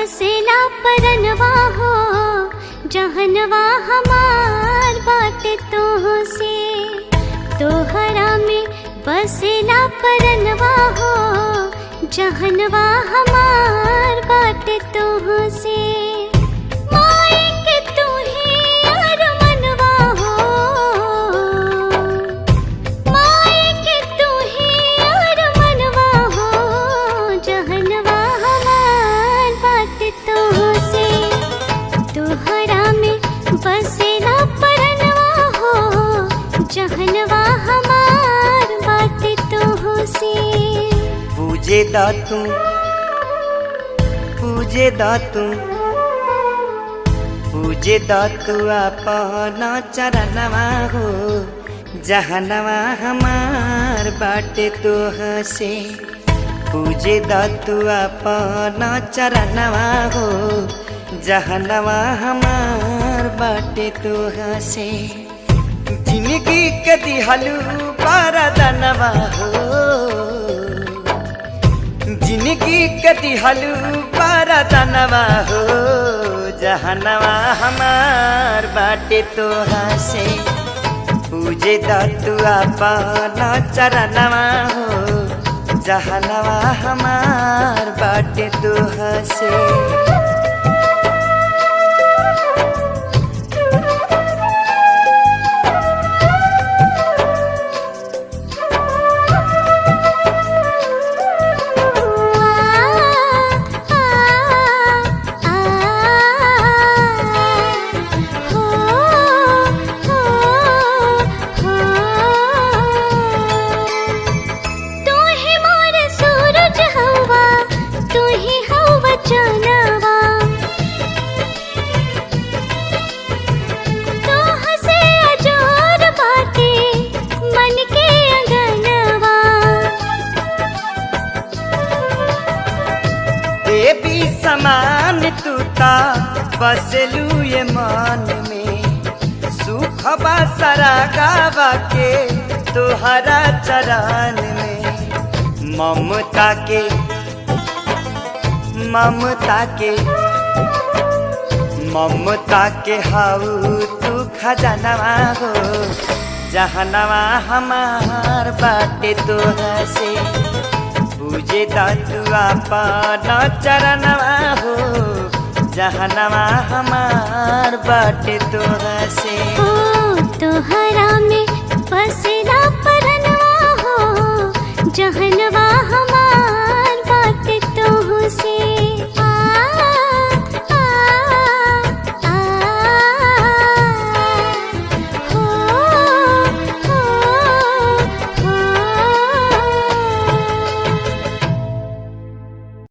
बसेला परनवा हो जहनवा हमार बाटे तोह से। तोहरा में बसेला परनवा हो जहनवा हमार बाटे तोह से। माई के तू ही अरमनवा हो, माई के तू ही अरमनवा हो जहनवा हमार बाटे तोह से। तोहरा में बसेला परनवा हो जहनवा हमार बाटे तोह से। पूजे दातू पूजे दातू पूजे दातू अपना चरणवा हो जहनवा हमार बाटे तोह से। पूजे दातू अपना चरणवा हो जहनवा हमार बाटे तोह से। जिंदगी के दिहलू बरदनवा हो, जिंदगी के दिहलू बरदनवा हो जहनवा हमार बाटे तोह से। पूजे दातू अपना चरणवा हो जहनवा हमार बाटे तोह से। देवी समान तूता बसलू ये मन में, सुख बसरा गावा के तोहरा चरण में। ममता के ममता के ममता के हाउ तू खजनवा हो जहनवा हमार बाटे तोह से। पूजे दातू अपना चरणवा हो जहनवा हमार बाटे तोह से। तोहरा में